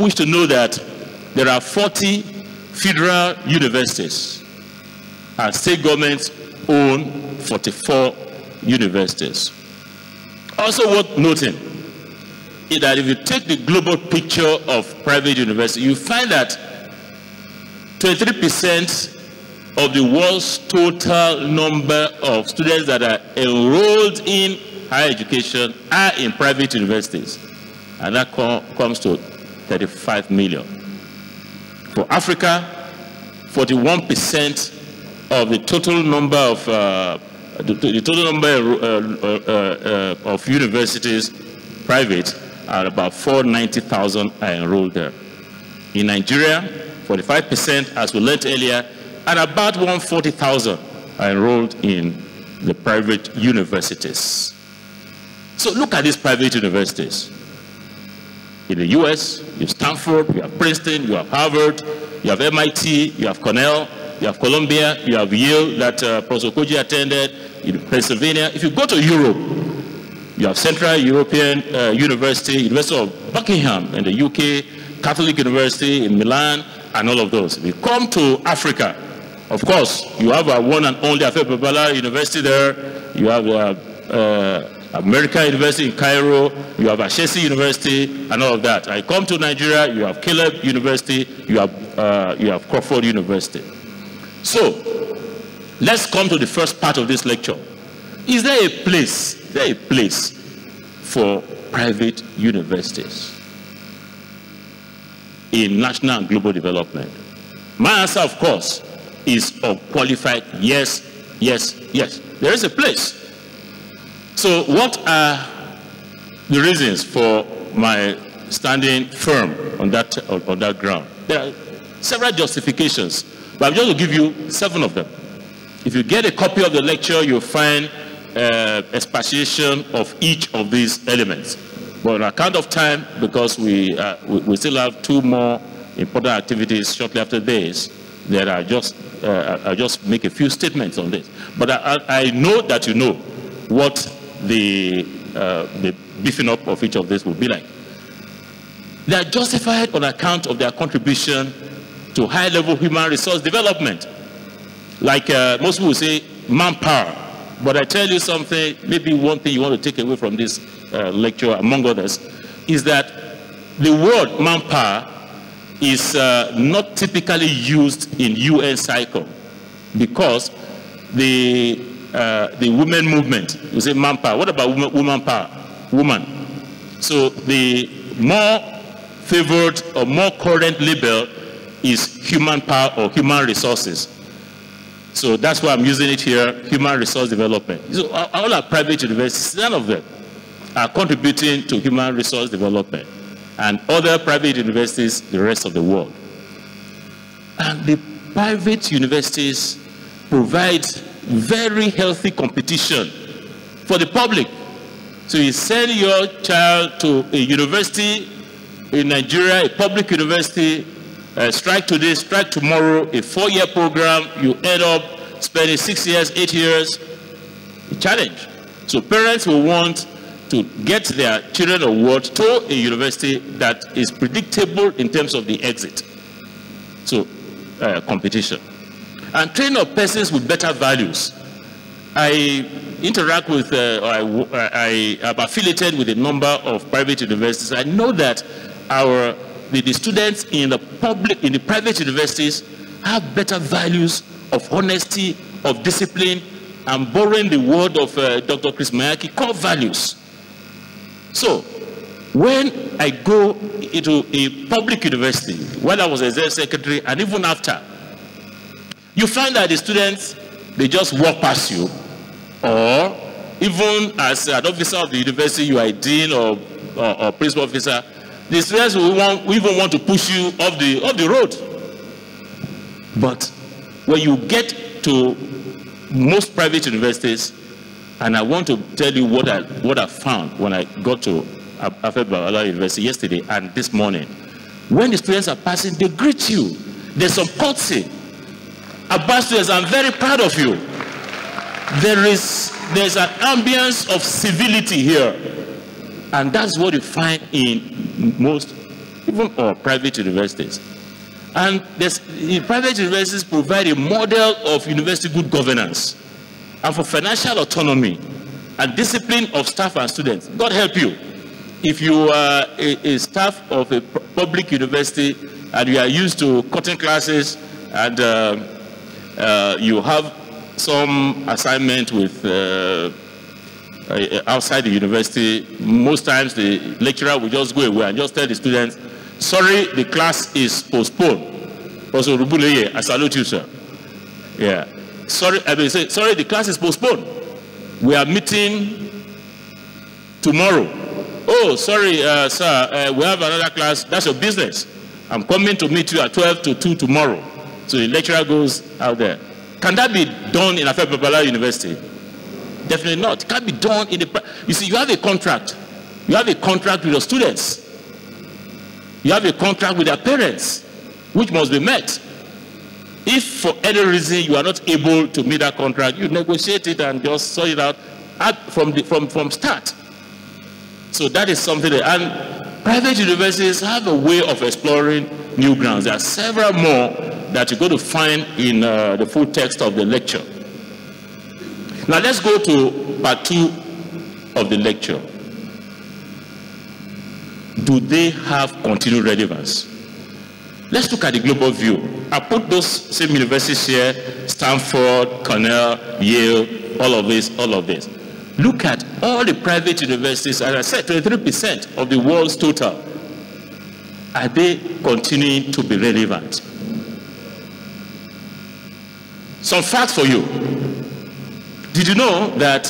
wish to know that there are 40 federal universities and state governments own 44 universities. Also worth noting is that if you take the global picture of private universities, you find that 23% of the world's total number of students that are enrolled in higher education are in private universities, and that comes to 35 million. For Africa, 41% of the total number of universities, private, are about 490,000 are enrolled there. In Nigeria, 45%, as we learned earlier, and about 140,000 are enrolled in the private universities. So look at these private universities. In the US, you have Stanford, you have Princeton, you have Harvard, you have MIT, you have Cornell, you have Columbia, you have Yale that Prof. Koji attended, in Pennsylvania. If you go to Europe, you have Central European University, University of Buckingham in the UK, Catholic University in Milan, and all of those. If you come to Africa, of course, you have a one and only Afe Babalola University there. You have American University in Cairo. You have Ashesi University, and all of that. I come to Nigeria. You have Caleb University. You have Crawford University. So let's come to the first part of this lecture. Is there a place for private universities in national and global development? My answer, of course, is unqualified yes, yes, yes. There is a place. So what are the reasons for my standing firm on that ground? There are several justifications, but I'm just going to give you 7 of them. If you get a copy of the lecture, you'll find expatiation of each of these elements. But on account of time, because we still have 2 more important activities shortly after this, that I'll just make a few statements on this. But I know that you know what the beefing up of each of this will be like. They are justified on account of their contribution to high-level human resource development. Like most people say, manpower. But I tell you something, maybe one thing you want to take away from this lecture, among others, is that the word manpower is not typically used in UN cycle, because the women movement, you say manpower. What about woman power? Woman. So the more favored or more current label is human power or human resources. So that's why I'm using it here, human resource development. So all our private universities, none of them are contributing to human resource development. And other private universities, the rest of the world. And the private universities provide very healthy competition for the public. So you send your child to a university in Nigeria, a public university, strike today, strike tomorrow, a 4-year program, you end up spending 6 years, 8 years, a challenge. So parents will want to get their children award to a university that is predictable in terms of the exit. So competition. And training of persons with better values. I interact with, I am affiliated with a number of private universities. I know that the students in the private universities have better values of honesty, of discipline, and borrowing the word of Dr. Chris Mayaki, core values. So when I go into a public university, when I was a executive secretary, and even after, you find that the students, they just walk past you, or even as an officer of the university, you are a dean or principal officer, the students will even want to push you off the road. But when you get to most private universities, and I want to tell you what I found when I got to Afe Babalola University yesterday and this morning. When the students are passing, they greet you. There's some courtesy. About students, I'm very proud of you. There's an ambience of civility here. And that's what you find in most even our private universities. And the private universities provide a model of university good governance and for financial autonomy and discipline of staff and students. God help you. If you are a staff of a public university and you are used to cutting classes and you have some assignment with outside the university, most times the lecturer will just go away and just tell the students, sorry, the class is postponed. Also, Rubuleye, I salute you, sir. Yeah. Sorry, I mean, say, sorry, the class is postponed. We are meeting tomorrow. Oh, sorry, sir, we have another class. That's your business. I'm coming to meet you at 12 to 2 tomorrow. So the lecturer goes out there. Can that be done in Afe Babalola University? Definitely not. It can't be done in the... You see, you have a contract. You have a contract with your students. You have a contract with their parents, which must be met. If for any reason you are not able to meet that contract, you negotiate it and just sort it out from start. So that is something that, and private universities have a way of exploring new grounds. There are several more that you're going to find in the full text of the lecture. Now let's go to part 2 of the lecture. Do they have continued relevance? Let's look at the global view. I put those same universities here, Stanford, Cornell, Yale, all of this, all of this. Look at all the private universities, as I said, 23% of the world's total. Are they continuing to be relevant? Some facts for you. Did you know that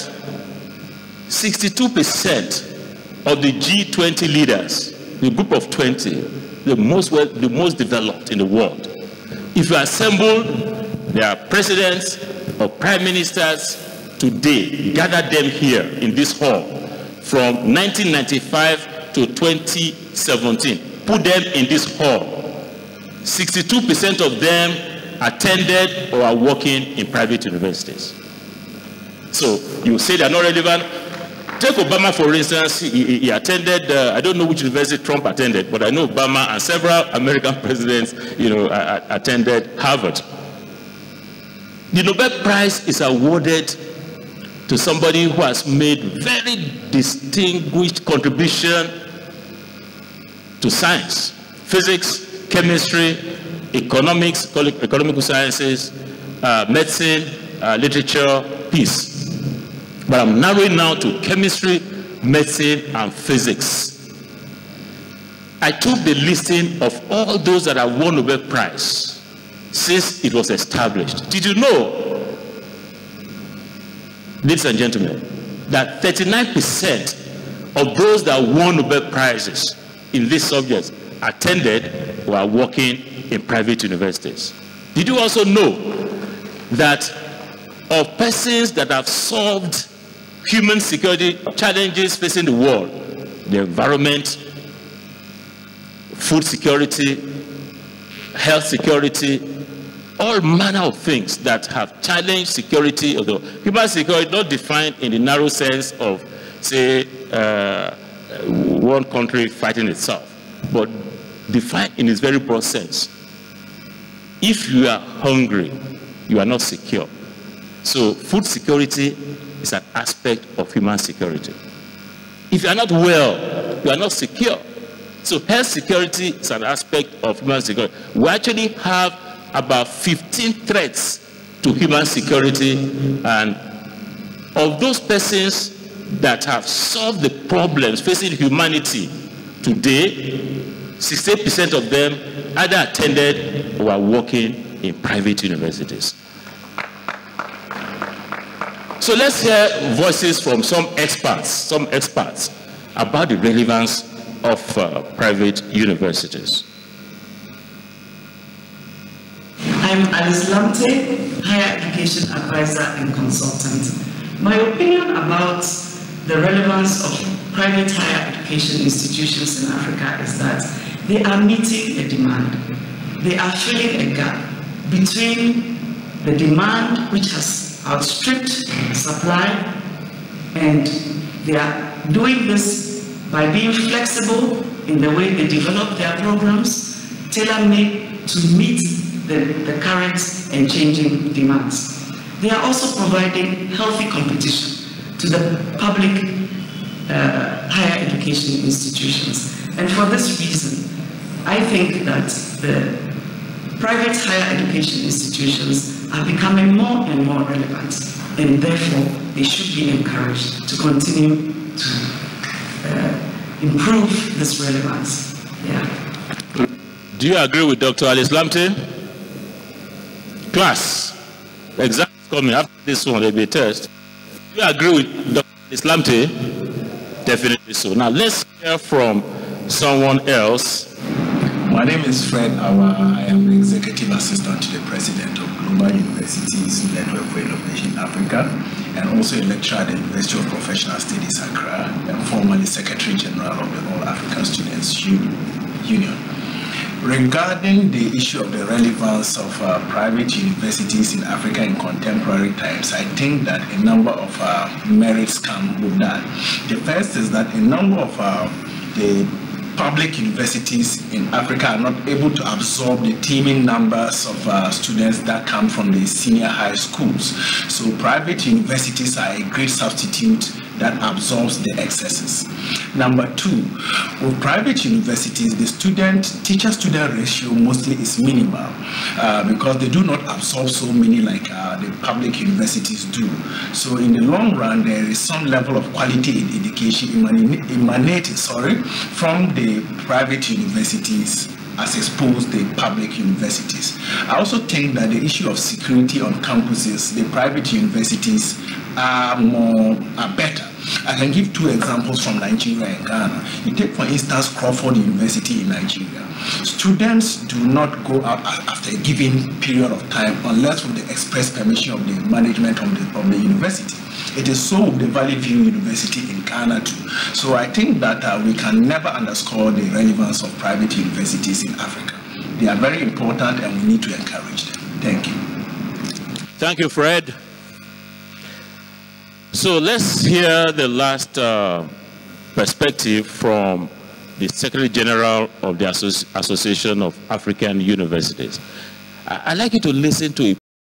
62% of the G20 leaders, the group of 20, the most developed in the world, if you assemble their presidents or prime ministers today, gather them here in this hall from 1995 to 2017, put them in this hall, 62% of them attended or are working in private universities. So you say they're not relevant. Take Obama, for instance. He attended, I don't know which university Trump attended, but I know Obama and several American presidents, attended Harvard. The Nobel Prize is awarded to somebody who has made very distinguished contribution to science, physics, chemistry, economics, economical sciences, medicine, literature, peace. But I'm narrowing now to chemistry, medicine, and physics. I took the listing of all those that have won Nobel Prize since it was established. Did you know, ladies and gentlemen, that 39% of those that won Nobel Prizes in these subjects attended or are working in private universities? Did you also know that of persons that have solved human security challenges facing the world, the environment, food security, health security, all manner of things that have challenged security, although human security not defined in the narrow sense of, say, one country fighting itself, but defined in its very broad sense. If you are hungry, you are not secure. So food security is an aspect of human security. If you are not well, you are not secure. So health security is an aspect of human security. We actually have about 15 threats to human security, and of those persons that have solved the problems facing humanity today, 68% of them either attended or are working in private universities. So let's hear voices from some experts about the relevance of private universities. I'm Alice Lamte, Higher Education Advisor and Consultant. My opinion about the relevance of private higher education institutions in Africa is that they are meeting a demand. They are filling a gap between the demand, which has outstripped supply, and they are doing this by being flexible in the way they develop their programs, tailor-made to meet the current and changing demands. They are also providing healthy competition to the public higher education institutions. And for this reason, I think that the private higher education institutions are becoming more and more relevant, and therefore they should be encouraged to continue to improve this relevance. Yeah. Do you agree with Dr. Alice Lamte? Class, exam is coming after this one, there'll be a test. Do you agree with Dr. Alice Lamte? Definitely so. Now let's hear from someone else. My name is Fred Awa. I am the Executive Assistant to the President of Global Universities Network for Innovation Africa, and also a lecturer at the University of Professional Studies, Accra, and formerly Secretary General of the All African Students Union. Regarding the issue of the relevance of private universities in Africa in contemporary times, I think that a number of merits come with that. The first is that a number of the public universities in Africa are not able to absorb the teeming numbers of students that come from the senior high schools. So private universities are a great substitute that absorbs the excesses. Number two, with private universities, the teacher-student ratio mostly is minimal because they do not absorb so many like the public universities do. So in the long run, there is some level of quality in education emanating from the private universities as opposed to the public universities. I also think that the issue of security on campuses, the private universities are better. I can give two examples from Nigeria and Ghana. You take, for instance, Crawford University in Nigeria. Students do not go out after a given period of time unless with the express permission of the management of the university. It is so with the Valley View University in Ghana too. So I think that we can never underscore the relevance of private universities in Africa. They are very important and we need to encourage them. Thank you. Thank you, Fred. So let's hear the last perspective from the Secretary General of the Association of African Universities. I'd like you to listen to a